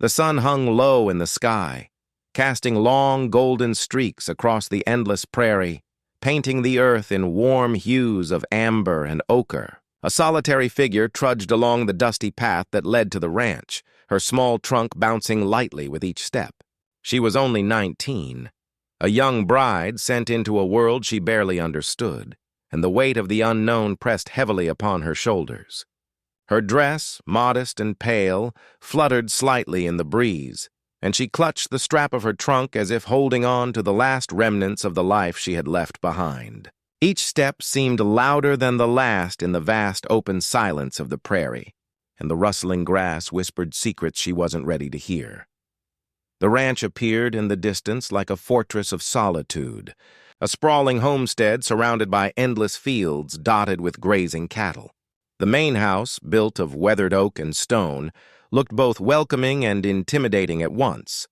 The sun hung low in the sky, casting long golden streaks across the endless prairie, painting the earth in warm hues of amber and ochre. A solitary figure trudged along the dusty path that led to the ranch, her small trunk bouncing lightly with each step. She was only 19, a young bride sent into a world she barely understood, and the weight of the unknown pressed heavily upon her shoulders. Her dress, modest and pale, fluttered slightly in the breeze, and she clutched the strap of her trunk as if holding on to the last remnants of the life she had left behind. Each step seemed louder than the last in the vast open silence of the prairie, and the rustling grass whispered secrets she wasn't ready to hear. The ranch appeared in the distance like a fortress of solitude, a sprawling homestead surrounded by endless fields dotted with grazing cattle. The main house, built of weathered oak and stone, looked both welcoming and intimidating at once.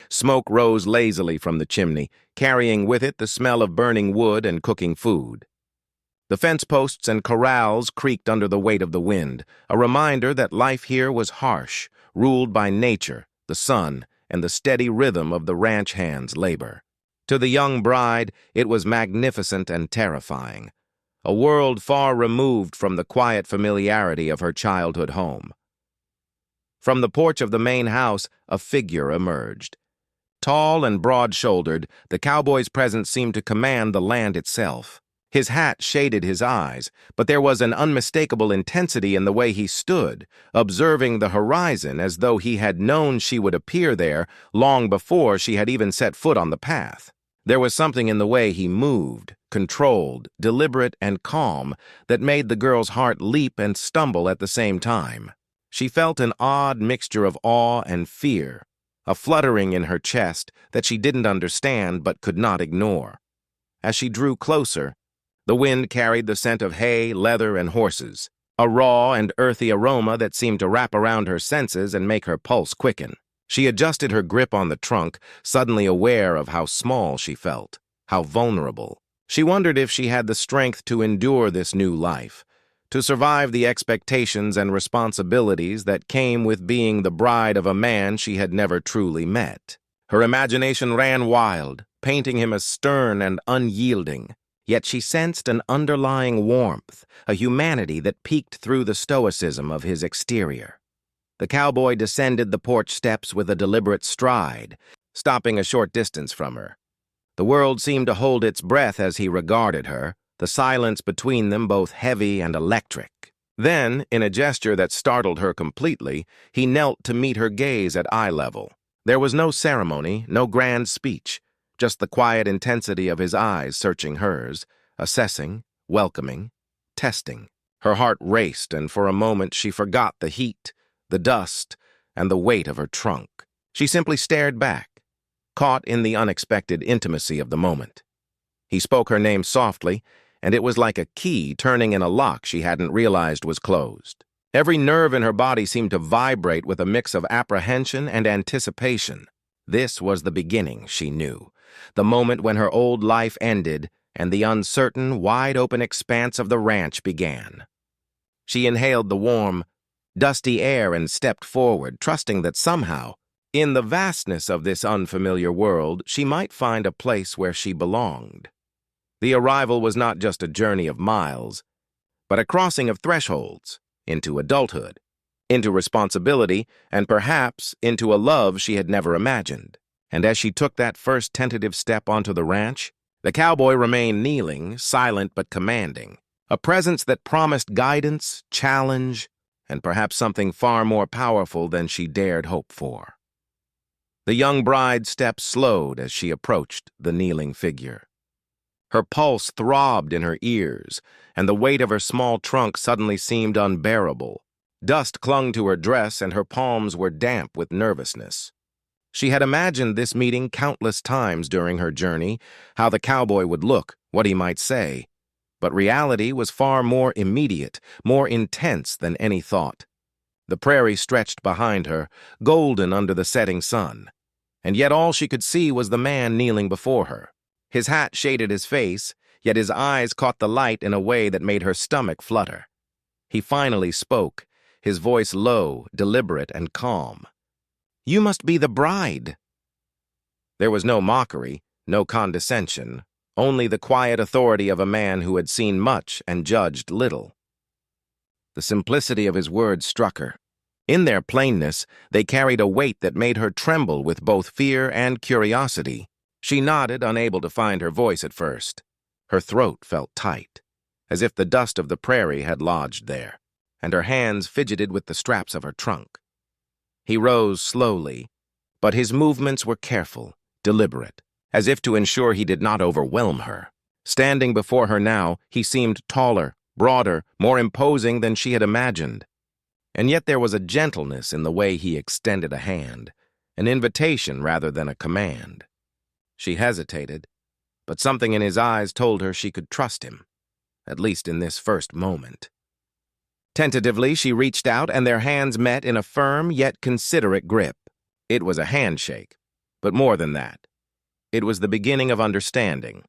Smoke rose lazily from the chimney, carrying with it the smell of burning wood and cooking food. The fence posts and corrals creaked under the weight of the wind, a reminder that life here was harsh, ruled by nature, the sun, and the steady rhythm of the ranch hand's labor. To the young bride, it was magnificent and terrifying, a world far removed from the quiet familiarity of her childhood home. From the porch of the main house, a figure emerged. Tall and broad-shouldered, the cowboy's presence seemed to command the land itself. His hat shaded his eyes, but there was an unmistakable intensity in the way he stood, observing the horizon as though he had known she would appear there long before she had even set foot on the path. There was something in the way he moved, controlled, deliberate, and calm, that made the girl's heart leap and stumble at the same time. She felt an odd mixture of awe and fear, a fluttering in her chest that she didn't understand but could not ignore. As she drew closer, the wind carried the scent of hay, leather, and horses, a raw and earthy aroma that seemed to wrap around her senses and make her pulse quicken. She adjusted her grip on the trunk, suddenly aware of how small she felt, how vulnerable. She wondered if she had the strength to endure this new life, to survive the expectations and responsibilities that came with being the bride of a man she had never truly met. Her imagination ran wild, painting him as stern and unyielding. Yet she sensed an underlying warmth, a humanity that peeked through the stoicism of his exterior. The cowboy descended the porch steps with a deliberate stride, stopping a short distance from her. The world seemed to hold its breath as he regarded her, the silence between them both heavy and electric. Then, in a gesture that startled her completely, he knelt to meet her gaze at eye level. There was no ceremony, no grand speech, just the quiet intensity of his eyes searching hers, assessing, welcoming, testing. Her heart raced, and for a moment she forgot the heat, the dust, and the weight of her trunk. She simply stared back, caught in the unexpected intimacy of the moment. He spoke her name softly, and it was like a key turning in a lock she hadn't realized was closed. Every nerve in her body seemed to vibrate with a mix of apprehension and anticipation. This was the beginning, she knew, the moment when her old life ended and the uncertain, wide-open expanse of the ranch began. She inhaled the warm, dusty air and stepped forward, trusting that somehow, in the vastness of this unfamiliar world, she might find a place where she belonged. The arrival was not just a journey of miles, but a crossing of thresholds into adulthood, into responsibility, and perhaps into a love she had never imagined. And as she took that first tentative step onto the ranch, the cowboy remained kneeling, silent but commanding, a presence that promised guidance, challenge, and perhaps something far more powerful than she dared hope for. The young bride's steps slowed as she approached the kneeling figure. Her pulse throbbed in her ears, and the weight of her small trunk suddenly seemed unbearable. Dust clung to her dress, and her palms were damp with nervousness. She had imagined this meeting countless times during her journey, how the cowboy would look, what he might say. But reality was far more immediate, more intense than any thought. The prairie stretched behind her, golden under the setting sun, and yet all she could see was the man kneeling before her. His hat shaded his face, yet his eyes caught the light in a way that made her stomach flutter. He finally spoke, his voice low, deliberate, and calm. "You must be the bride." There was no mockery, no condescension, only the quiet authority of a man who had seen much and judged little. The simplicity of his words struck her. In their plainness, they carried a weight that made her tremble with both fear and curiosity. She nodded, unable to find her voice at first. Her throat felt tight, as if the dust of the prairie had lodged there, and her hands fidgeted with the straps of her trunk. He rose slowly, but his movements were careful, deliberate, as if to ensure he did not overwhelm her. Standing before her now, he seemed taller, broader, more imposing than she had imagined. And yet there was a gentleness in the way he extended a hand, an invitation rather than a command. She hesitated, but something in his eyes told her she could trust him, at least in this first moment. Tentatively, she reached out, and their hands met in a firm yet considerate grip. It was a handshake, but more than that. It was the beginning of understanding.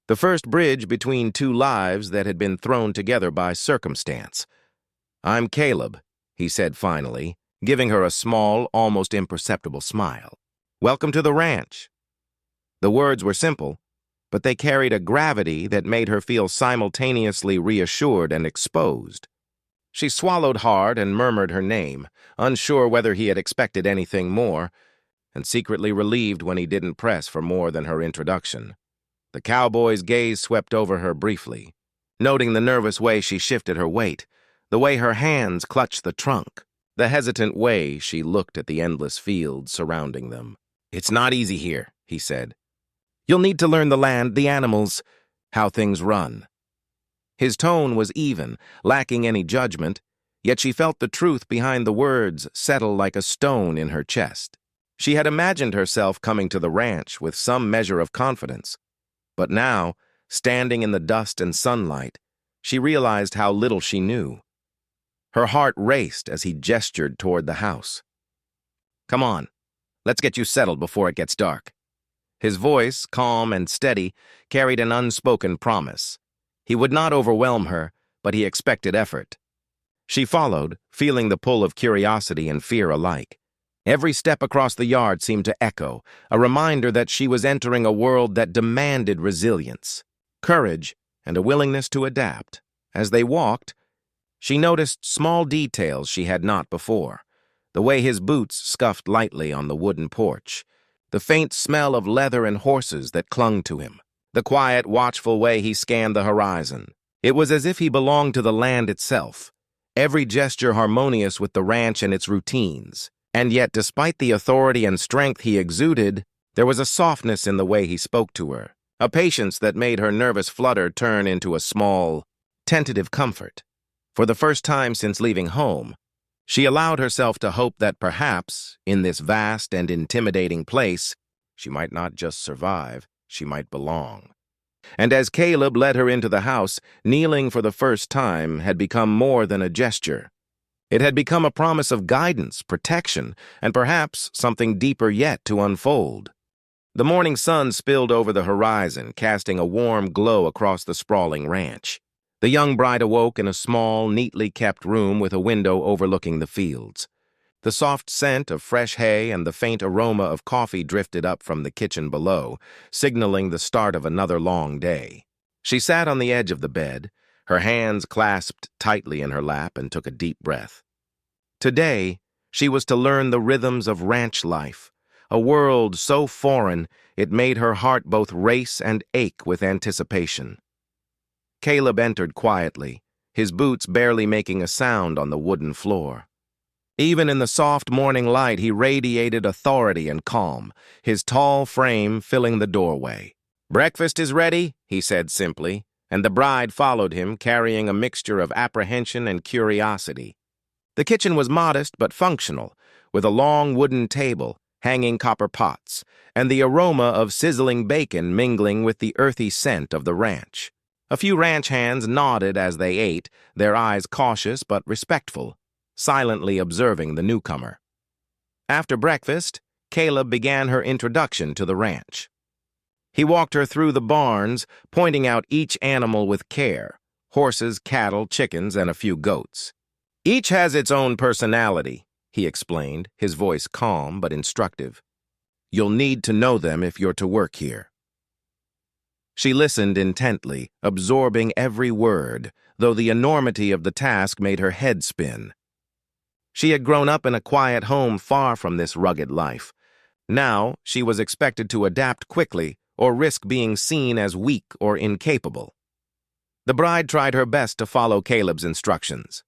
The first bridge between two lives that had been thrown together by circumstance. "I'm Caleb," he said finally, giving her a small, almost imperceptible smile. "Welcome to the ranch." The words were simple, but they carried a gravity that made her feel simultaneously reassured and exposed. She swallowed hard and murmured her name, unsure whether he had expected anything more, and secretly relieved when he didn't press for more than her introduction. The cowboy's gaze swept over her briefly, noting the nervous way she shifted her weight, the way her hands clutched the trunk, the hesitant way she looked at the endless fields surrounding them. "It's not easy here," he said. "You'll need to learn the land, the animals, how things run." His tone was even, lacking any judgment, yet she felt the truth behind the words settle like a stone in her chest. She had imagined herself coming to the ranch with some measure of confidence, but now, standing in the dust and sunlight, she realized how little she knew. Her heart raced as he gestured toward the house. "Come on, let's get you settled before it gets dark." His voice, calm and steady, carried an unspoken promise. He would not overwhelm her, but he expected effort. She followed, feeling the pull of curiosity and fear alike. Every step across the yard seemed to echo, a reminder that she was entering a world that demanded resilience, courage, and a willingness to adapt. As they walked, she noticed small details she had not before. The way his boots scuffed lightly on the wooden porch, the faint smell of leather and horses that clung to him, the quiet, watchful way he scanned the horizon. It was as if he belonged to the land itself, every gesture harmonious with the ranch and its routines. And yet, despite the authority and strength he exuded, there was a softness in the way he spoke to her, a patience that made her nervous flutter turn into a small, tentative comfort. For the first time since leaving home, she allowed herself to hope that perhaps, in this vast and intimidating place, she might not just survive, she might belong. And as Caleb led her into the house, kneeling for the first time had become more than a gesture. It had become a promise of guidance, protection, and perhaps something deeper yet to unfold. The morning sun spilled over the horizon, casting a warm glow across the sprawling ranch. The young bride awoke in a small, neatly kept room with a window overlooking the fields. The soft scent of fresh hay and the faint aroma of coffee drifted up from the kitchen below, signaling the start of another long day. She sat on the edge of the bed, her hands clasped tightly in her lap, and took a deep breath. Today, she was to learn the rhythms of ranch life, a world so foreign it made her heart both race and ache with anticipation. Caleb entered quietly, his boots barely making a sound on the wooden floor. Even in the soft morning light, he radiated authority and calm, his tall frame filling the doorway. "Breakfast is ready," he said simply, and the bride followed him, carrying a mixture of apprehension and curiosity. The kitchen was modest but functional, with a long wooden table, hanging copper pots, and the aroma of sizzling bacon mingling with the earthy scent of the ranch. A few ranch hands nodded as they ate, their eyes cautious but respectful, silently observing the newcomer. After breakfast, Caleb began her introduction to the ranch. He walked her through the barns, pointing out each animal with care: horses, cattle, chickens, and a few goats. "Each has its own personality," he explained, his voice calm but instructive. "You'll need to know them if you're to work here." She listened intently, absorbing every word, though the enormity of the task made her head spin. She had grown up in a quiet home far from this rugged life. Now, she was expected to adapt quickly or risk being seen as weak or incapable. The bride tried her best to follow Caleb's instructions.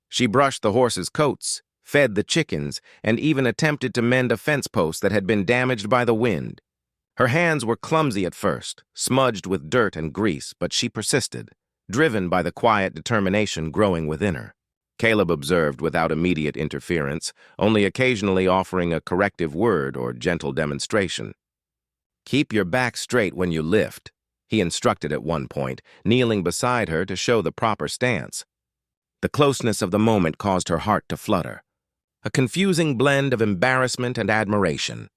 She brushed the horses' coats, fed the chickens, and even attempted to mend a fence post that had been damaged by the wind. Her hands were clumsy at first, smudged with dirt and grease, but she persisted, driven by the quiet determination growing within her. Caleb observed without immediate interference, only occasionally offering a corrective word or gentle demonstration. "Keep your back straight when you lift," he instructed at one point, kneeling beside her to show the proper stance. The closeness of the moment caused her heart to flutter, a confusing blend of embarrassment and admiration.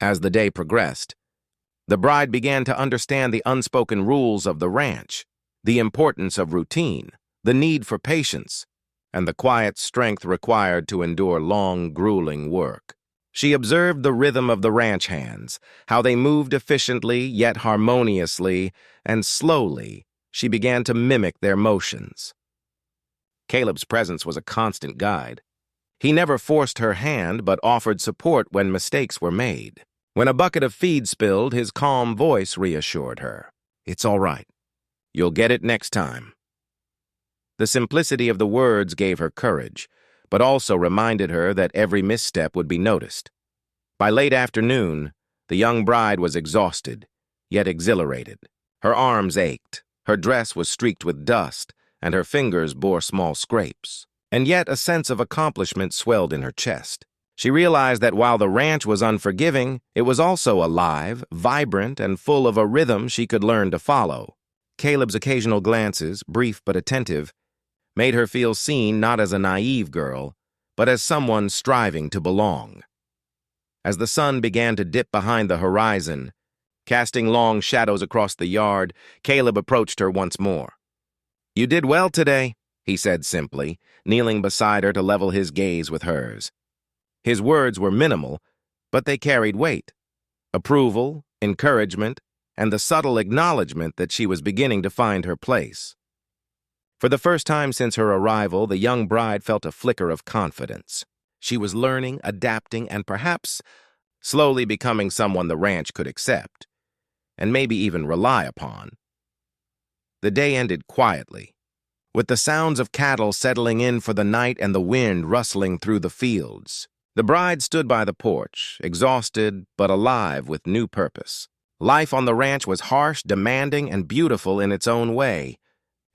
As the day progressed, the bride began to understand the unspoken rules of the ranch, the importance of routine, the need for patience, and the quiet strength required to endure long, grueling work. She observed the rhythm of the ranch hands, how they moved efficiently yet harmoniously, and slowly she began to mimic their motions. Caleb's presence was a constant guide. He never forced her hand but offered support when mistakes were made. When a bucket of feed spilled, his calm voice reassured her. "It's all right. You'll get it next time." The simplicity of the words gave her courage, but also reminded her that every misstep would be noticed. By late afternoon, the young bride was exhausted, yet exhilarated. Her arms ached, her dress was streaked with dust, and her fingers bore small scrapes. And yet a sense of accomplishment swelled in her chest. She realized that while the ranch was unforgiving, it was also alive, vibrant, and full of a rhythm she could learn to follow. Caleb's occasional glances, brief but attentive, made her feel seen not as a naive girl, but as someone striving to belong. As the sun began to dip behind the horizon, casting long shadows across the yard, Caleb approached her once more. "You did well today," he said simply, kneeling beside her to level his gaze with hers. His words were minimal, but they carried weight. Approval, encouragement, and the subtle acknowledgement that she was beginning to find her place. For the first time since her arrival, the young bride felt a flicker of confidence. She was learning, adapting, and perhaps slowly becoming someone the ranch could accept, and maybe even rely upon. The day ended quietly, with the sounds of cattle settling in for the night and the wind rustling through the fields. The bride stood by the porch, exhausted but alive with new purpose. Life on the ranch was harsh, demanding, and beautiful in its own way,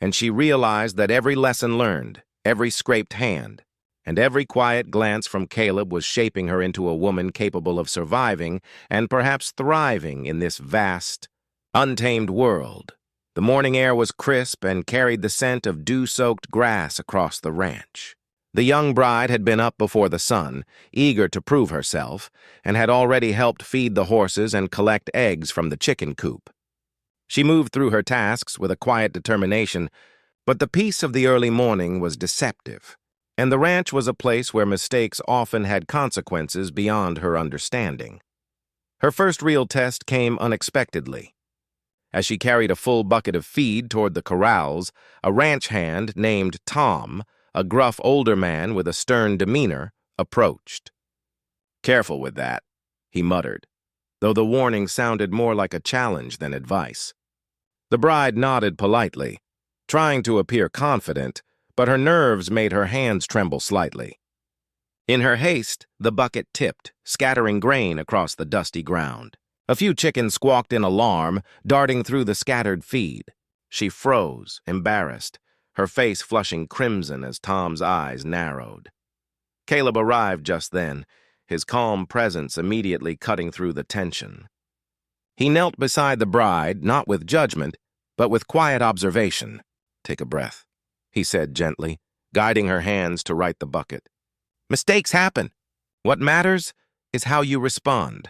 and she realized that every lesson learned, every scraped hand, and every quiet glance from Caleb was shaping her into a woman capable of surviving and perhaps thriving in this vast, untamed world. The morning air was crisp and carried the scent of dew-soaked grass across the ranch. The young bride had been up before the sun, eager to prove herself, and had already helped feed the horses and collect eggs from the chicken coop. She moved through her tasks with a quiet determination, but the peace of the early morning was deceptive, and the ranch was a place where mistakes often had consequences beyond her understanding. Her first real test came unexpectedly. As she carried a full bucket of feed toward the corrals, a ranch hand named Tom, a gruff older man with a stern demeanor, approached. "Careful with that," he muttered, though the warning sounded more like a challenge than advice. The bride nodded politely, trying to appear confident, but her nerves made her hands tremble slightly. In her haste, the bucket tipped, scattering grain across the dusty ground. A few chickens squawked in alarm, darting through the scattered feed. She froze, embarrassed, her face flushing crimson as Tom's eyes narrowed. Caleb arrived just then, his calm presence immediately cutting through the tension. He knelt beside the bride, not with judgment, but with quiet observation. "Take a breath," he said gently, guiding her hands to right the bucket. "Mistakes happen. What matters is how you respond."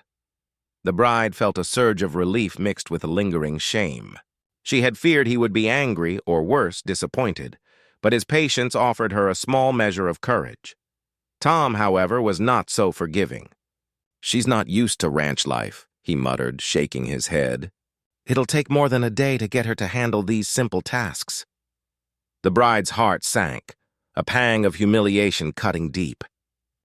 The bride felt a surge of relief mixed with a lingering shame. She had feared he would be angry, or worse, disappointed, but his patience offered her a small measure of courage. Tom, however, was not so forgiving. "She's not used to ranch life," he muttered, shaking his head. "It'll take more than a day to get her to handle these simple tasks." The bride's heart sank, a pang of humiliation cutting deep.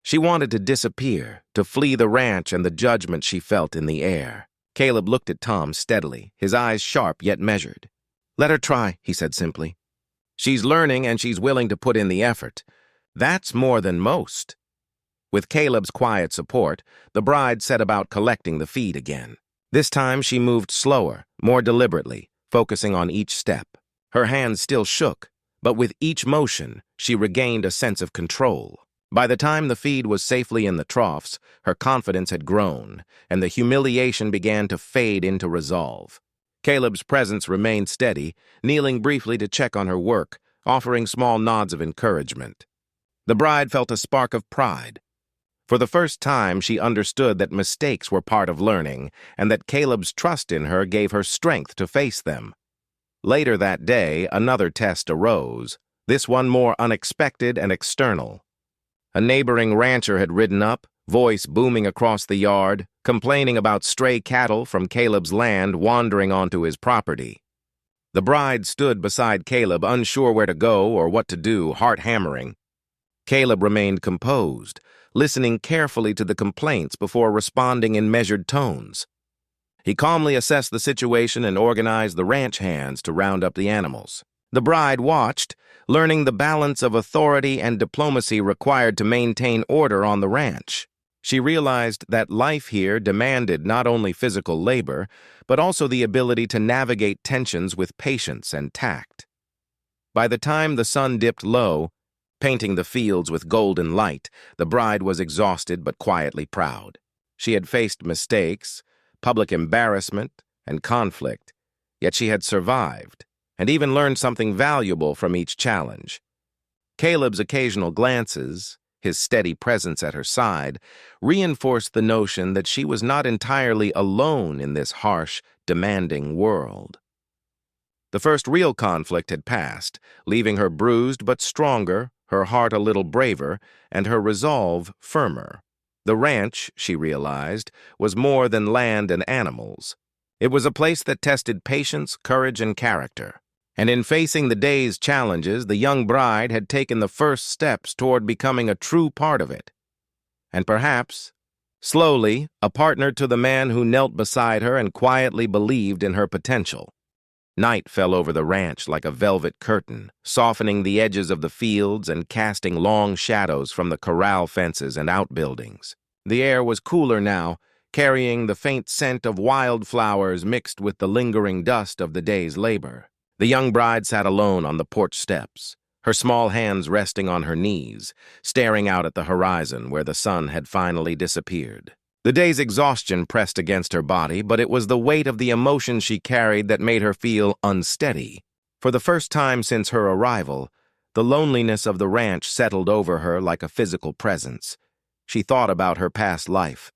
She wanted to disappear, to flee the ranch and the judgment she felt in the air. Caleb looked at Tom steadily, his eyes sharp yet measured. "Let her try," he said simply. "She's learning and she's willing to put in the effort. That's more than most." With Caleb's quiet support, the bride set about collecting the feed again. This time she moved slower, more deliberately, focusing on each step. Her hands still shook, but with each motion, she regained a sense of control. By the time the feed was safely in the troughs, her confidence had grown, and the humiliation began to fade into resolve. Caleb's presence remained steady, kneeling briefly to check on her work, offering small nods of encouragement. The bride felt a spark of pride. For the first time, she understood that mistakes were part of learning, and that Caleb's trust in her gave her strength to face them. Later that day, another test arose, this one more unexpected and external. A neighboring rancher had ridden up, voice booming across the yard, complaining about stray cattle from Caleb's land wandering onto his property. The bride stood beside Caleb, unsure where to go or what to do, heart hammering. Caleb remained composed, listening carefully to the complaints before responding in measured tones. He calmly assessed the situation and organized the ranch hands to round up the animals. The bride watched, learning the balance of authority and diplomacy required to maintain order on the ranch. She realized that life here demanded not only physical labor, but also the ability to navigate tensions with patience and tact. By the time the sun dipped low, painting the fields with golden light, the bride was exhausted but quietly proud. She had faced mistakes, public embarrassment, and conflict, yet she had survived, and even learned something valuable from each challenge. Caleb's occasional glances, his steady presence at her side, reinforced the notion that she was not entirely alone in this harsh, demanding world. The first real conflict had passed, leaving her bruised but stronger, her heart a little braver, and her resolve firmer. The ranch, she realized, was more than land and animals. It was a place that tested patience, courage, and character. And in facing the day's challenges, the young bride had taken the first steps toward becoming a true part of it. And perhaps, slowly, a partner to the man who knelt beside her and quietly believed in her potential. Night fell over the ranch like a velvet curtain, softening the edges of the fields and casting long shadows from the corral fences and outbuildings. The air was cooler now, carrying the faint scent of wildflowers mixed with the lingering dust of the day's labor. The young bride sat alone on the porch steps, her small hands resting on her knees, staring out at the horizon where the sun had finally disappeared. The day's exhaustion pressed against her body, but it was the weight of the emotion she carried that made her feel unsteady. For the first time since her arrival, the loneliness of the ranch settled over her like a physical presence. She thought about her past life,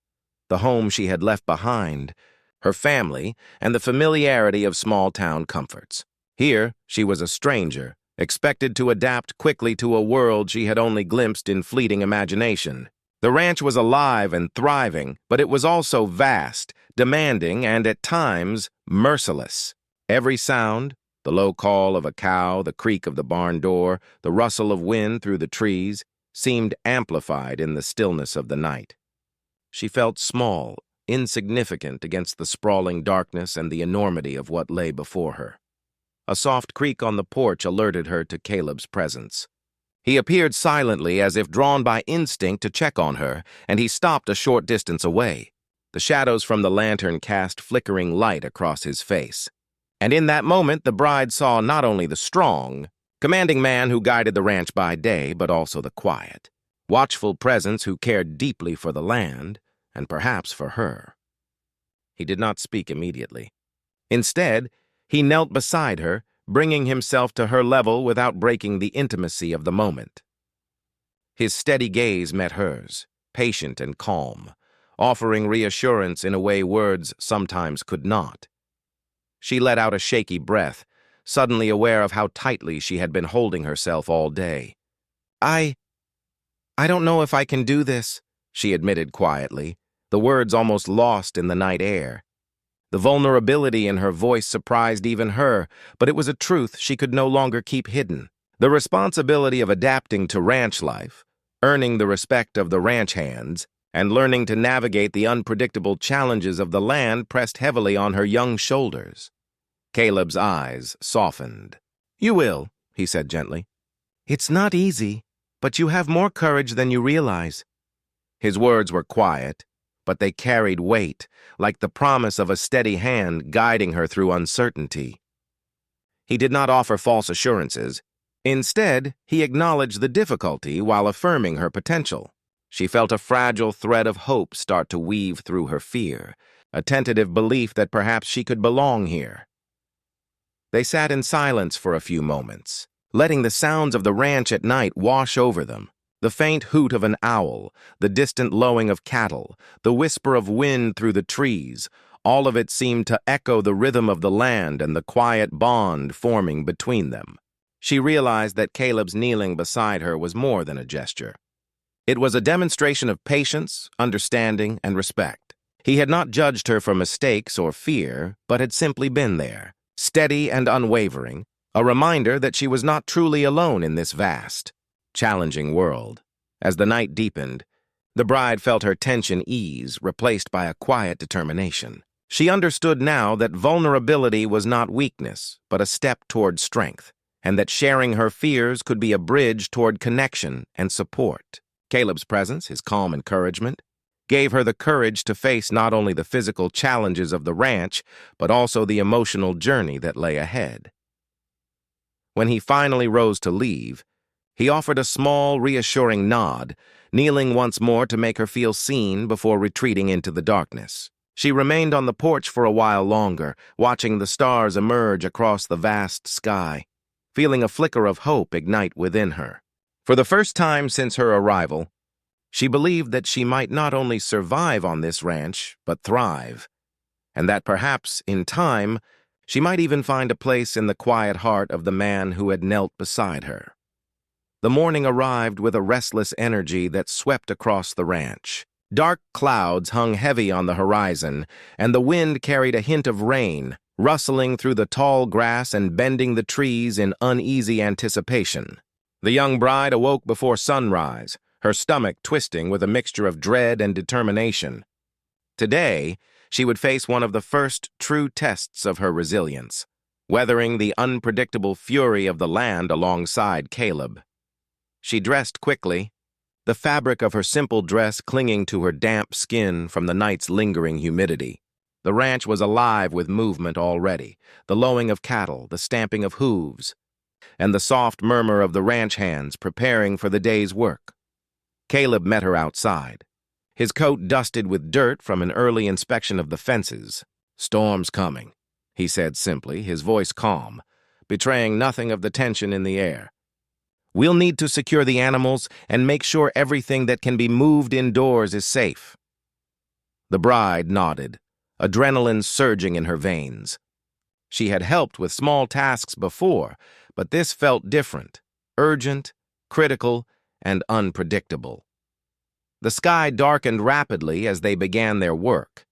the home she had left behind, her family, and the familiarity of small-town comforts. Here, she was a stranger, expected to adapt quickly to a world she had only glimpsed in fleeting imagination. The ranch was alive and thriving, but it was also vast, demanding, and at times merciless. Every sound, the low call of a cow, the creak of the barn door, the rustle of wind through the trees, seemed amplified in the stillness of the night. She felt small, insignificant against the sprawling darkness and the enormity of what lay before her. A soft creak on the porch alerted her to Caleb's presence. He appeared silently as if drawn by instinct to check on her, and he stopped a short distance away. The shadows from the lantern cast flickering light across his face. And in that moment, the bride saw not only the strong, commanding man who guided the ranch by day, but also the quiet, watchful presence who cared deeply for the land, and perhaps for her. He did not speak immediately. Instead, he knelt beside her, bringing himself to her level without breaking the intimacy of the moment. His steady gaze met hers, patient and calm, offering reassurance in a way words sometimes could not. She let out a shaky breath, suddenly aware of how tightly she had been holding herself all day. I "I don't know if I can do this," she admitted quietly, the words almost lost in the night air. The vulnerability in her voice surprised even her, but it was a truth she could no longer keep hidden. The responsibility of adapting to ranch life, earning the respect of the ranch hands, and learning to navigate the unpredictable challenges of the land pressed heavily on her young shoulders. Caleb's eyes softened. "You will," he said gently. "It's not easy, but you have more courage than you realize." His words were quiet, but they carried weight, like the promise of a steady hand guiding her through uncertainty. He did not offer false assurances. Instead, he acknowledged the difficulty while affirming her potential. She felt a fragile thread of hope start to weave through her fear, a tentative belief that perhaps she could belong here. They sat in silence for a few moments, letting the sounds of the ranch at night wash over them. The faint hoot of an owl, the distant lowing of cattle, the whisper of wind through the trees, all of it seemed to echo the rhythm of the land and the quiet bond forming between them. She realized that Caleb's kneeling beside her was more than a gesture. It was a demonstration of patience, understanding, and respect. He had not judged her for mistakes or fear, but had simply been there, steady and unwavering, a reminder that she was not truly alone in this vast, challenging world. As the night deepened, the bride felt her tension ease, replaced by a quiet determination. She understood now that vulnerability was not weakness, but a step toward strength, and that sharing her fears could be a bridge toward connection and support. Caleb's presence, his calm encouragement, gave her the courage to face not only the physical challenges of the ranch, but also the emotional journey that lay ahead. When he finally rose to leave, he offered a small, reassuring nod, kneeling once more to make her feel seen before retreating into the darkness. She remained on the porch for a while longer, watching the stars emerge across the vast sky, feeling a flicker of hope ignite within her. For the first time since her arrival, she believed that she might not only survive on this ranch, but thrive, and that perhaps, in time, she might even find a place in the quiet heart of the man who had knelt beside her. The morning arrived with a restless energy that swept across the ranch. Dark clouds hung heavy on the horizon, and the wind carried a hint of rain, rustling through the tall grass and bending the trees in uneasy anticipation. The young bride awoke before sunrise, her stomach twisting with a mixture of dread and determination. Today, she would face one of the first true tests of her resilience, weathering the unpredictable fury of the land alongside Caleb. She dressed quickly, the fabric of her simple dress clinging to her damp skin from the night's lingering humidity. The ranch was alive with movement already, the lowing of cattle, the stamping of hooves, and the soft murmur of the ranch hands preparing for the day's work. Caleb met her outside, his coat dusted with dirt from an early inspection of the fences. "Storm's coming," he said simply, his voice calm, betraying nothing of the tension in the air. "We'll need to secure the animals and make sure everything that can be moved indoors is safe." The bride nodded, adrenaline surging in her veins. She had helped with small tasks before, but this felt different, urgent, critical, and unpredictable. The sky darkened rapidly as they began their work.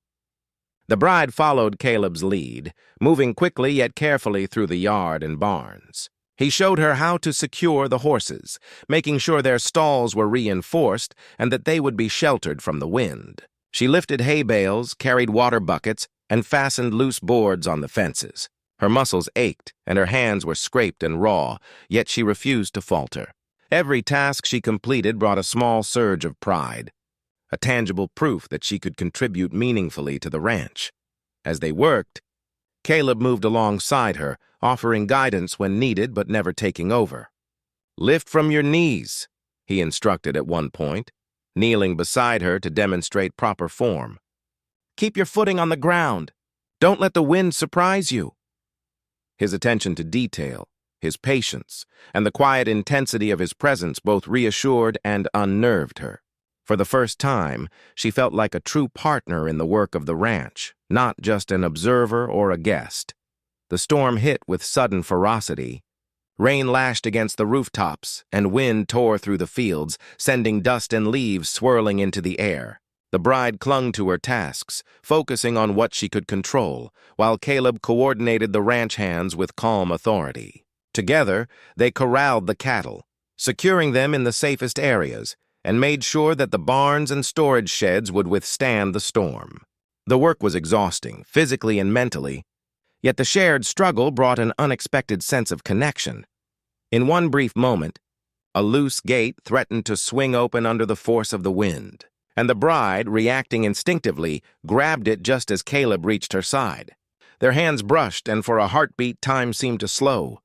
The bride followed Caleb's lead, moving quickly yet carefully through the yard and barns. He showed her how to secure the horses, making sure their stalls were reinforced and that they would be sheltered from the wind. She lifted hay bales, carried water buckets, and fastened loose boards on the fences. Her muscles ached, and her hands were scraped and raw, yet she refused to falter. Every task she completed brought a small surge of pride, a tangible proof that she could contribute meaningfully to the ranch. As they worked, Caleb moved alongside her, offering guidance when needed but never taking over. "Lift from your knees," he instructed at one point, kneeling beside her to demonstrate proper form. "Keep your footing on the ground. Don't let the wind surprise you." His attention to detail, his patience, and the quiet intensity of his presence both reassured and unnerved her. For the first time, she felt like a true partner in the work of the ranch, not just an observer or a guest. The storm hit with sudden ferocity, Rain lashed against the rooftops, and wind tore through the fields, sending dust and leaves swirling into the air. The bride clung to her tasks, focusing on what she could control, while Caleb coordinated the ranch hands with calm authority. Together, they corralled the cattle, securing them in the safest areas, and made sure that the barns and storage sheds would withstand the storm. The work was exhausting, physically and mentally, yet the shared struggle brought an unexpected sense of connection. In one brief moment, a loose gate threatened to swing open under the force of the wind, and the bride, reacting instinctively, grabbed it just as Caleb reached her side. Their hands brushed, and for a heartbeat, time seemed to slow.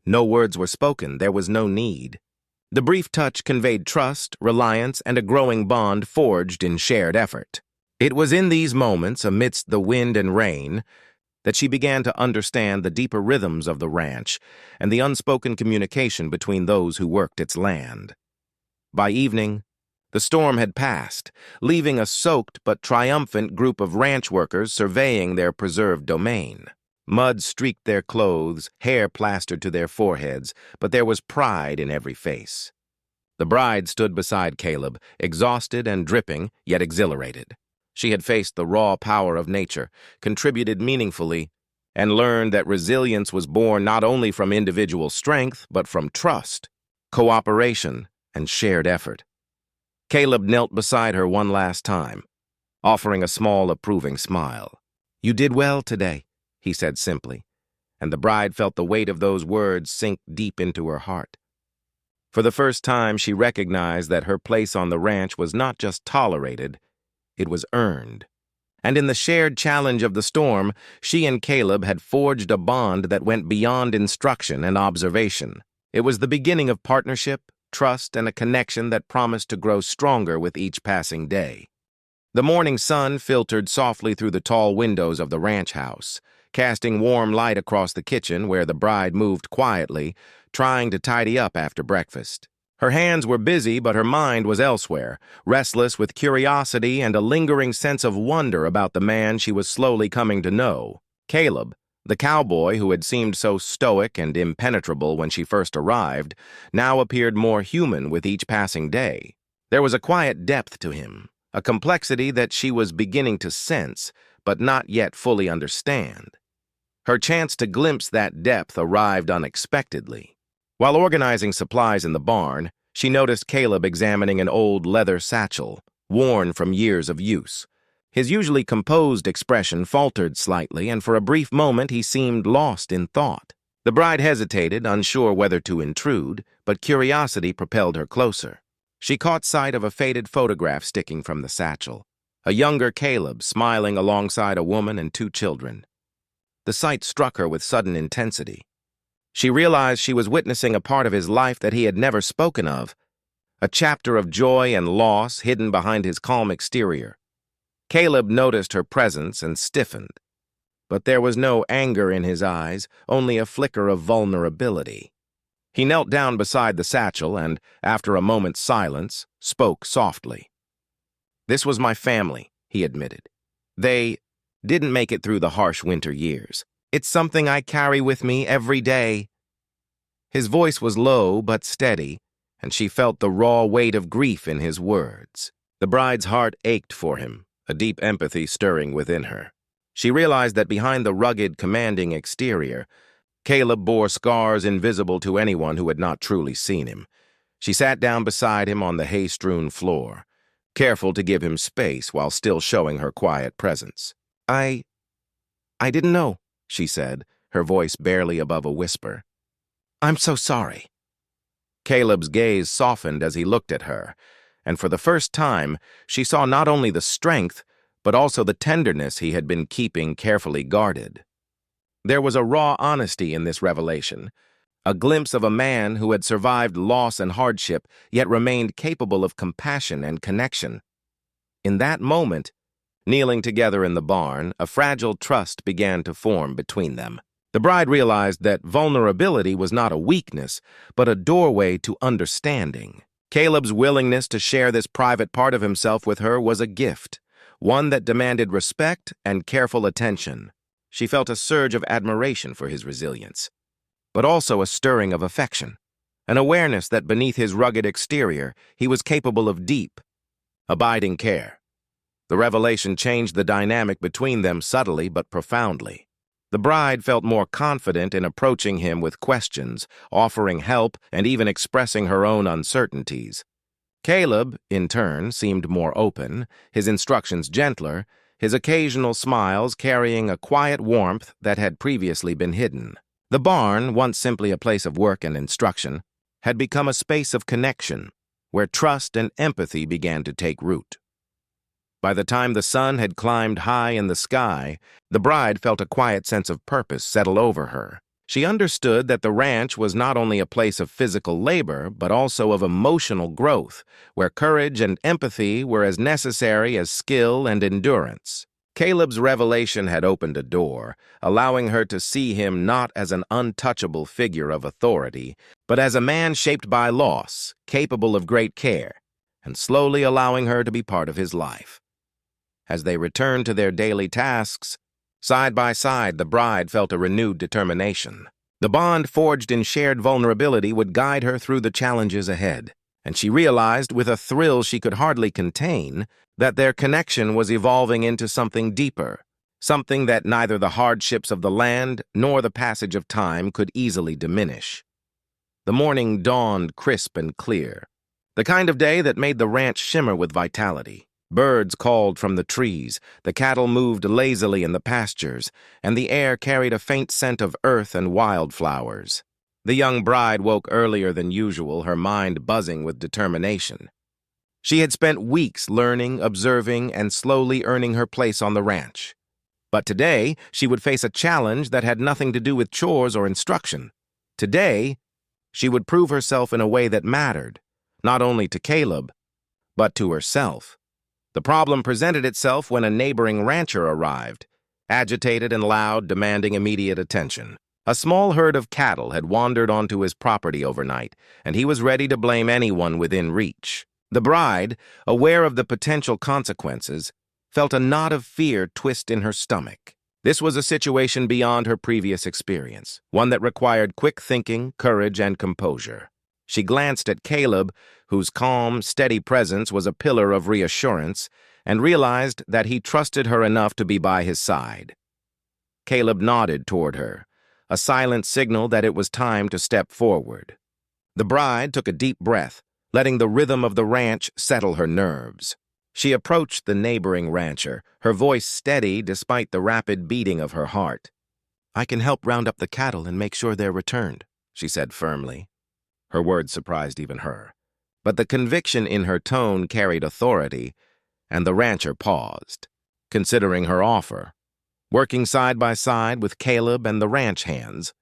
No words were spoken, there was no need. The brief touch conveyed trust, reliance, and a growing bond forged in shared effort. It was in these moments, amidst the wind and rain, that she began to understand the deeper rhythms of the ranch and the unspoken communication between those who worked its land. By evening, the storm had passed, leaving a soaked but triumphant group of ranch workers surveying their preserved domain. Mud streaked their clothes, hair plastered to their foreheads, but there was pride in every face. The bride stood beside Caleb, exhausted and dripping, yet exhilarated. She had faced the raw power of nature, contributed meaningfully, and learned that resilience was born not only from individual strength, but from trust, cooperation, and shared effort. Caleb knelt beside her one last time, offering a small, approving smile. "You did well today," he said simply, and the bride felt the weight of those words sink deep into her heart. For the first time, she recognized that her place on the ranch was not just tolerated, it was earned. And in the shared challenge of the storm, she and Caleb had forged a bond that went beyond instruction and observation. It was the beginning of partnership, trust, and a connection that promised to grow stronger with each passing day. The morning sun filtered softly through the tall windows of the ranch house, casting warm light across the kitchen where the bride moved quietly, trying to tidy up after breakfast. Her hands were busy, but her mind was elsewhere, restless with curiosity and a lingering sense of wonder about the man she was slowly coming to know. Caleb, the cowboy who had seemed so stoic and impenetrable when she first arrived, now appeared more human with each passing day. There was a quiet depth to him, a complexity that she was beginning to sense, but not yet fully understand. Her chance to glimpse that depth arrived unexpectedly. While organizing supplies in the barn, she noticed Caleb examining an old leather satchel, worn from years of use. His usually composed expression faltered slightly, and for a brief moment he seemed lost in thought. The bride hesitated, unsure whether to intrude, but curiosity propelled her closer. She caught sight of a faded photograph sticking from the satchel, a younger Caleb smiling alongside a woman and 2 children. The sight struck her with sudden intensity. She realized she was witnessing a part of his life that he had never spoken of, a chapter of joy and loss hidden behind his calm exterior. Caleb noticed her presence and stiffened, but there was no anger in his eyes, only a flicker of vulnerability. He knelt down beside the satchel and, after a moment's silence, spoke softly. "This was my family," he admitted. "They didn't make it through the harsh winter years. It's something I carry with me every day." His voice was low but steady, and she felt the raw weight of grief in his words. The bride's heart ached for him, a deep empathy stirring within her. She realized that behind the rugged, commanding exterior, Caleb bore scars invisible to anyone who had not truly seen him. She sat down beside him on the hay-strewn floor, careful to give him space while still showing her quiet presence. I didn't know," she said, her voice barely above a whisper. "I'm so sorry." Caleb's gaze softened as he looked at her, and for the first time, she saw not only the strength, but also the tenderness he had been keeping carefully guarded. There was a raw honesty in this revelation, a glimpse of a man who had survived loss and hardship, yet remained capable of compassion and connection. In that moment, kneeling together in the barn, a fragile trust began to form between them. The bride realized that vulnerability was not a weakness, but a doorway to understanding. Caleb's willingness to share this private part of himself with her was a gift, one that demanded respect and careful attention. She felt a surge of admiration for his resilience. but also a stirring of affection, an awareness that beneath his rugged exterior, he was capable of deep, abiding care. The revelation changed the dynamic between them subtly but profoundly. The bride felt more confident in approaching him with questions, offering help, and even expressing her own uncertainties. Caleb, in turn, seemed more open, his instructions gentler, his occasional smiles carrying a quiet warmth that had previously been hidden. The barn, once simply a place of work and instruction, had become a space of connection, where trust and empathy began to take root. By the time the sun had climbed high in the sky, the bride felt a quiet sense of purpose settle over her. She understood that the ranch was not only a place of physical labor, but also of emotional growth, where courage and empathy were as necessary as skill and endurance. Caleb's revelation had opened a door, allowing her to see him not as an untouchable figure of authority, but as a man shaped by loss, capable of great care, and slowly allowing her to be part of his life. As they returned to their daily tasks, side by side, the bride felt a renewed determination. The bond forged in shared vulnerability would guide her through the challenges ahead, and she realized, with a thrill she could hardly contain, that their connection was evolving into something deeper, something that neither the hardships of the land nor the passage of time could easily diminish. The morning dawned crisp and clear, the kind of day that made the ranch shimmer with vitality. Birds called from the trees, the cattle moved lazily in the pastures, and the air carried a faint scent of earth and wildflowers. The young bride woke earlier than usual, her mind buzzing with determination. She had spent weeks learning, observing, and slowly earning her place on the ranch. But today, she would face a challenge that had nothing to do with chores or instruction. Today, she would prove herself in a way that mattered, not only to Caleb, but to herself. The problem presented itself when a neighboring rancher arrived, agitated and loud, demanding immediate attention. A small herd of cattle had wandered onto his property overnight, and he was ready to blame anyone within reach. The bride, aware of the potential consequences, felt a knot of fear twist in her stomach. This was a situation beyond her previous experience, one that required quick thinking, courage, and composure. She glanced at Caleb, whose calm, steady presence was a pillar of reassurance, and realized that he trusted her enough to be by his side. Caleb nodded toward her, a silent signal that it was time to step forward. The bride took a deep breath, letting the rhythm of the ranch settle her nerves. She approached the neighboring rancher, her voice steady despite the rapid beating of her heart. "I can help round up the cattle and make sure they're returned," she said firmly. Her words surprised even her, but the conviction in her tone carried authority, and the rancher paused, considering her offer. Working side by side with Caleb and the ranch hands,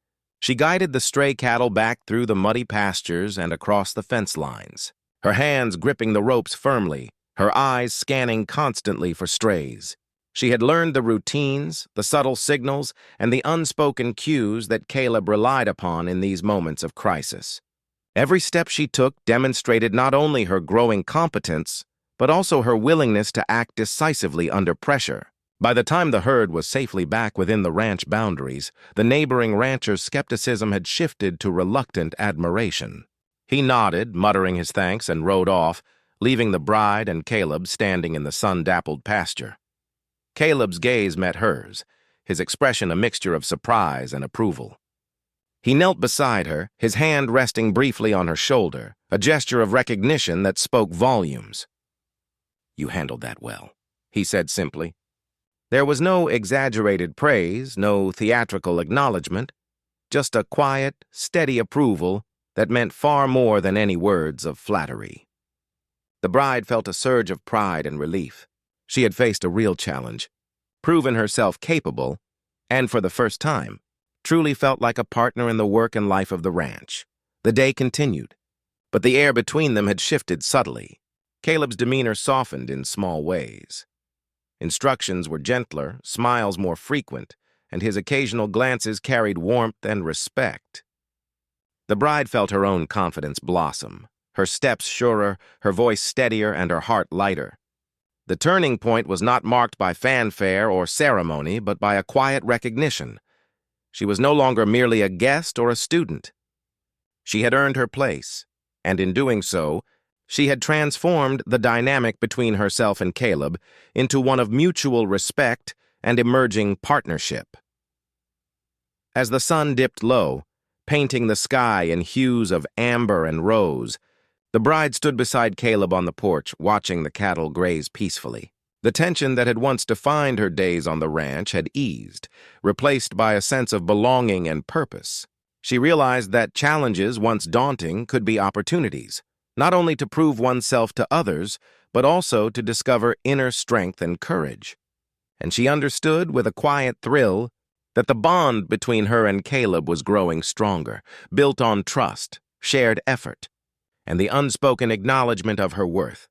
she guided the stray cattle back through the muddy pastures and across the fence lines, her hands gripping the ropes firmly, her eyes scanning constantly for strays. She had learned the routines, the subtle signals, and the unspoken cues that Caleb relied upon in these moments of crisis. Every step she took demonstrated not only her growing competence, but also her willingness to act decisively under pressure. By the time the herd was safely back within the ranch boundaries, the neighboring rancher's skepticism had shifted to reluctant admiration. He nodded, muttering his thanks, and rode off, leaving the bride and Caleb standing in the sun-dappled pasture. Caleb's gaze met hers, his expression a mixture of surprise and approval. He knelt beside her, his hand resting briefly on her shoulder, a gesture of recognition that spoke volumes. "You handled that well," he said simply. There was no exaggerated praise, no theatrical acknowledgement, just a quiet, steady approval that meant far more than any words of flattery. The bride felt a surge of pride and relief. She had faced a real challenge, proven herself capable, and for the first time, truly felt like a partner in the work and life of the ranch. The day continued, but the air between them had shifted subtly. Caleb's demeanor softened in small ways. Instructions were gentler, smiles more frequent, and his occasional glances carried warmth and respect. The bride felt her own confidence blossom, her steps surer, her voice steadier, and her heart lighter. The turning point was not marked by fanfare or ceremony, but by a quiet recognition. She was no longer merely a guest or a student. She had earned her place, and in doing so, she had transformed the dynamic between herself and Caleb into one of mutual respect and emerging partnership. As the sun dipped low, painting the sky in hues of amber and rose, the bride stood beside Caleb on the porch, watching the cattle graze peacefully. The tension that had once defined her days on the ranch had eased, replaced by a sense of belonging and purpose. She realized that challenges once daunting could be opportunities, not only to prove oneself to others, but also to discover inner strength and courage. And she understood with a quiet thrill that the bond between her and Caleb was growing stronger, built on trust, shared effort, and the unspoken acknowledgement of her worth.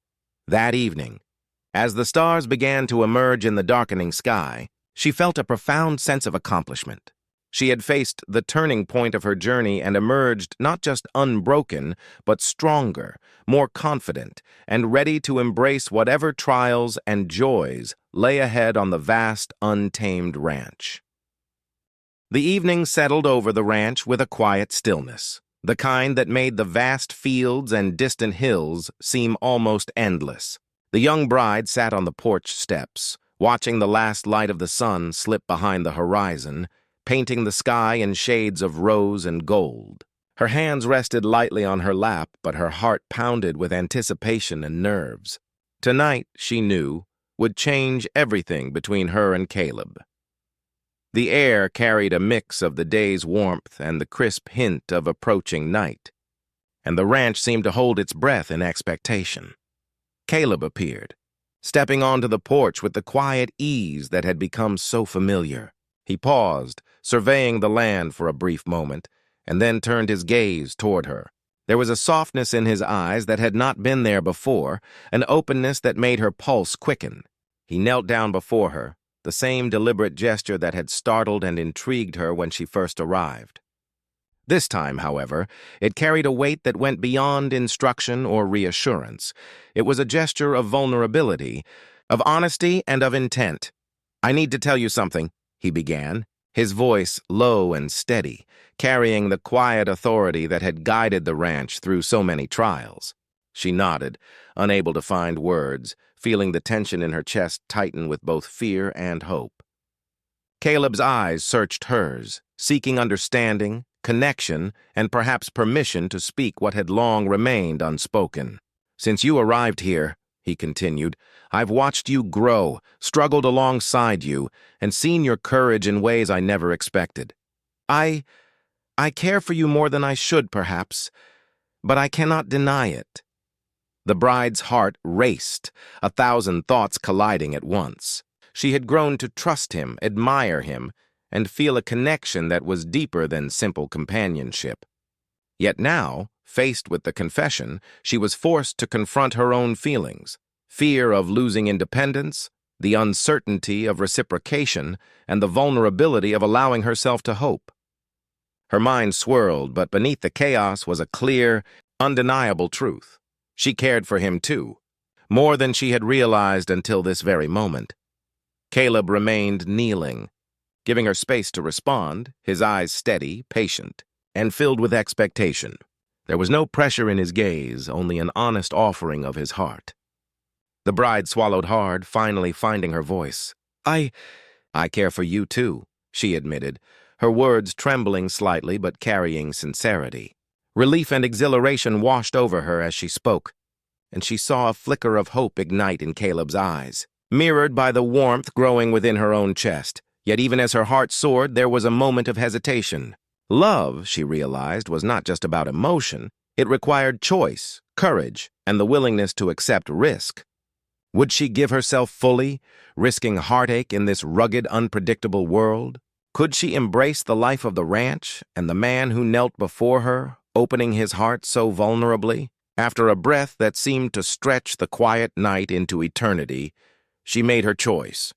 That evening, as the stars began to emerge in the darkening sky, she felt a profound sense of accomplishment. She had faced the turning point of her journey and emerged not just unbroken, but stronger, more confident, and ready to embrace whatever trials and joys lay ahead on the vast, untamed ranch. The evening settled over the ranch with a quiet stillness, the kind that made the vast fields and distant hills seem almost endless. The young bride sat on the porch steps, watching the last light of the sun slip behind the horizon, painting the sky in shades of rose and gold. Her hands rested lightly on her lap, but her heart pounded with anticipation and nerves. Tonight, she knew, would change everything between her and Caleb. The air carried a mix of the day's warmth and the crisp hint of approaching night, and the ranch seemed to hold its breath in expectation. Caleb appeared, stepping onto the porch with the quiet ease that had become so familiar. He paused, surveying the land for a brief moment, and then turned his gaze toward her. There was a softness in his eyes that had not been there before, an openness that made her pulse quicken. He knelt down before her, the same deliberate gesture that had startled and intrigued her when she first arrived. This time, however, it carried a weight that went beyond instruction or reassurance. It was a gesture of vulnerability, of honesty, and of intent. "I need to tell you something," he began, his voice low and steady, carrying the quiet authority that had guided the ranch through so many trials. She nodded, unable to find words, feeling the tension in her chest tighten with both fear and hope. Caleb's eyes searched hers, seeking understanding, connection, and perhaps permission to speak what had long remained unspoken. "Since you arrived here," he continued, "I've watched you grow, struggled alongside you, and seen your courage in ways I never expected. I care for you more than I should, perhaps, but I cannot deny it." The bride's heart raced, 1,000 thoughts colliding at once. She had grown to trust him, admire him, and feel a connection that was deeper than simple companionship. Yet now, faced with the confession, she was forced to confront her own feelings: fear of losing independence, the uncertainty of reciprocation, and the vulnerability of allowing herself to hope. Her mind swirled, but beneath the chaos was a clear, undeniable truth. She cared for him too, more than she had realized until this very moment. Caleb remained kneeling, giving her space to respond, his eyes steady, patient, and filled with expectation. There was no pressure in his gaze, only an honest offering of his heart. The bride swallowed hard, finally finding her voice. I care for you too," she admitted, her words trembling slightly but carrying sincerity. Relief and exhilaration washed over her as she spoke, and she saw a flicker of hope ignite in Caleb's eyes, mirrored by the warmth growing within her own chest. Yet even as her heart soared, there was a moment of hesitation. Love, she realized, was not just about emotion. It required choice, courage, and the willingness to accept risk. Would she give herself fully, risking heartache in this rugged, unpredictable world? Could she embrace the life of the ranch and the man who knelt before her, opening his heart so vulnerably? After a breath that seemed to stretch the quiet night into eternity, she made her choice.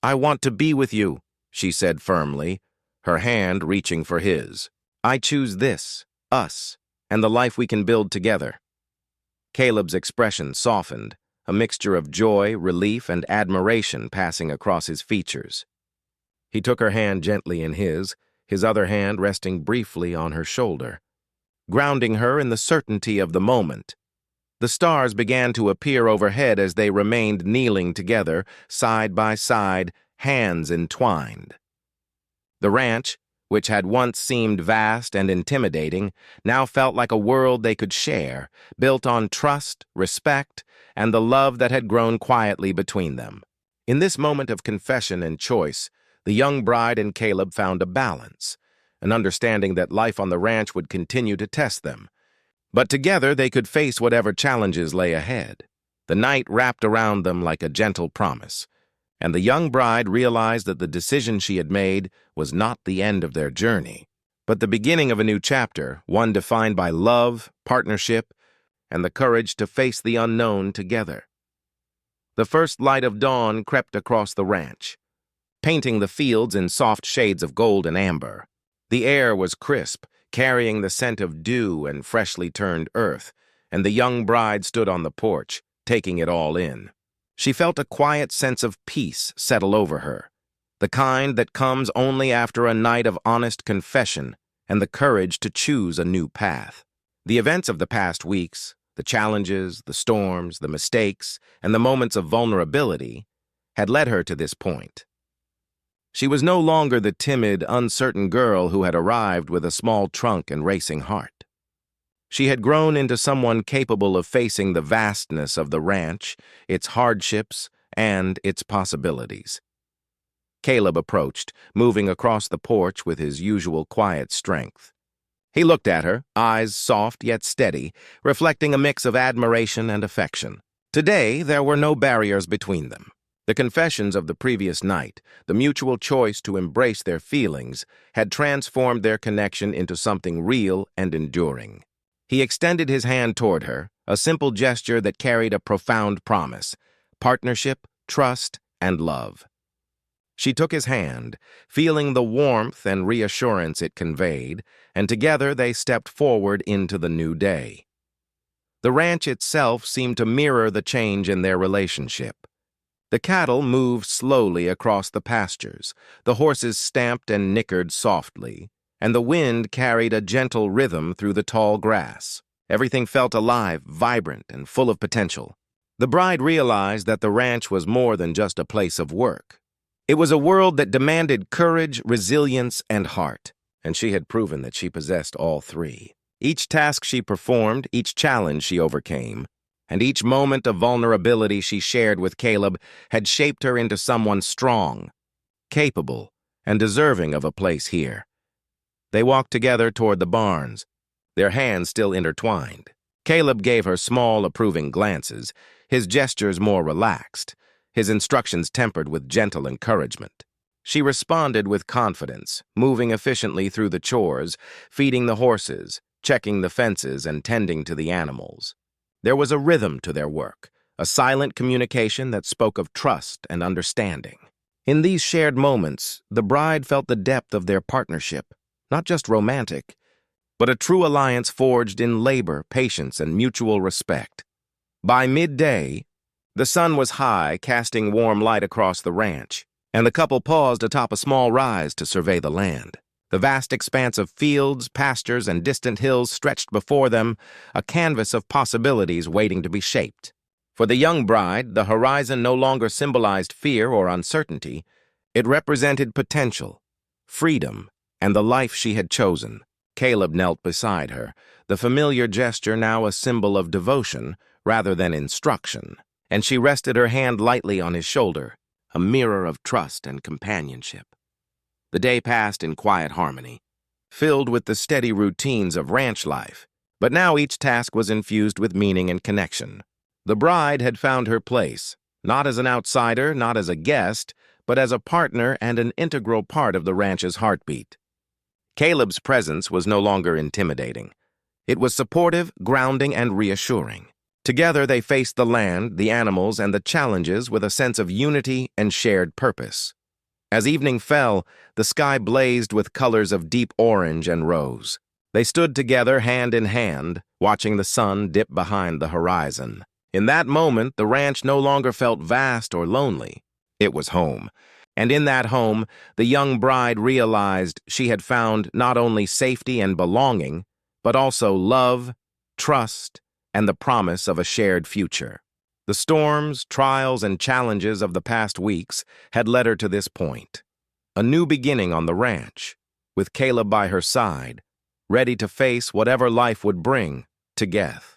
"I want to be with you," she said firmly, her hand reaching for his. "I choose this, us, and the life we can build together." Caleb's expression softened, a mixture of joy, relief, and admiration passing across his features. He took her hand gently in his his other hand resting briefly on her shoulder, grounding her in the certainty of the moment. The stars began to appear overhead as they remained kneeling together, side by side, hands entwined. The ranch, which had once seemed vast and intimidating, now felt like a world they could share, built on trust, respect, and the love that had grown quietly between them. In this moment of confession and choice, the young bride and Caleb found a balance, an understanding that life on the ranch would continue to test them. But together they could face whatever challenges lay ahead. The night wrapped around them like a gentle promise, and the young bride realized that the decision she had made was not the end of their journey, but the beginning of a new chapter, one defined by love, partnership, and the courage to face the unknown together. The first light of dawn crept across the ranch, painting the fields in soft shades of gold and amber. The air was crisp, carrying the scent of dew and freshly turned earth, and the young bride stood on the porch, taking it all in. She felt a quiet sense of peace settle over her, the kind that comes only after a night of honest confession and the courage to choose a new path. The events of the past weeks, the challenges, the storms, the mistakes, and the moments of vulnerability had led her to this point. She was no longer the timid, uncertain girl who had arrived with a small trunk and racing heart. She had grown into someone capable of facing the vastness of the ranch, its hardships, and its possibilities. Caleb approached, moving across the porch with his usual quiet strength. He looked at her, eyes soft yet steady, reflecting a mix of admiration and affection. Today, there were no barriers between them. The confessions of the previous night, the mutual choice to embrace their feelings, had transformed their connection into something real and enduring. He extended his hand toward her, a simple gesture that carried a profound promise: partnership, trust, and love. She took his hand, feeling the warmth and reassurance it conveyed, and together they stepped forward into the new day. The ranch itself seemed to mirror the change in their relationship. The cattle moved slowly across the pastures, the horses stamped and nickered softly, and the wind carried a gentle rhythm through the tall grass. Everything felt alive, vibrant, and full of potential. The bride realized that the ranch was more than just a place of work. It was a world that demanded courage, resilience, and heart, and she had proven that she possessed all three. Each task she performed, each challenge she overcame, and each moment of vulnerability she shared with Caleb had shaped her into someone strong, capable, and deserving of a place here. They walked together toward the barns, their hands still intertwined. Caleb gave her small, approving glances, his gestures more relaxed, his instructions tempered with gentle encouragement. She responded with confidence, moving efficiently through the chores, feeding the horses, checking the fences, and tending to the animals. There was a rhythm to their work, a silent communication that spoke of trust and understanding. In these shared moments, the bride felt the depth of their partnership, not just romantic, but a true alliance forged in labor, patience, and mutual respect. By midday, the sun was high, casting warm light across the ranch, and the couple paused atop a small rise to survey the land. The vast expanse of fields, pastures, and distant hills stretched before them, a canvas of possibilities waiting to be shaped. For the young bride, the horizon no longer symbolized fear or uncertainty. It represented potential, freedom, and the life she had chosen. Caleb knelt beside her, the familiar gesture now a symbol of devotion rather than instruction, and she rested her hand lightly on his shoulder, a mirror of trust and companionship. The day passed in quiet harmony, filled with the steady routines of ranch life, but now each task was infused with meaning and connection. The bride had found her place, not as an outsider, not as a guest, but as a partner and an integral part of the ranch's heartbeat. Caleb's presence was no longer intimidating. It was supportive, grounding, and reassuring. Together they faced the land, the animals, and the challenges with a sense of unity and shared purpose. As evening fell, the sky blazed with colors of deep orange and rose. They stood together hand in hand, watching the sun dip behind the horizon. In that moment, the ranch no longer felt vast or lonely. It was home, And in that home, the young bride realized she had found not only safety and belonging, but also love, trust, and the promise of a shared future. The storms, trials, and challenges of the past weeks had led her to this point. A new beginning on the ranch, with Caleb by her side, ready to face whatever life would bring to Geth.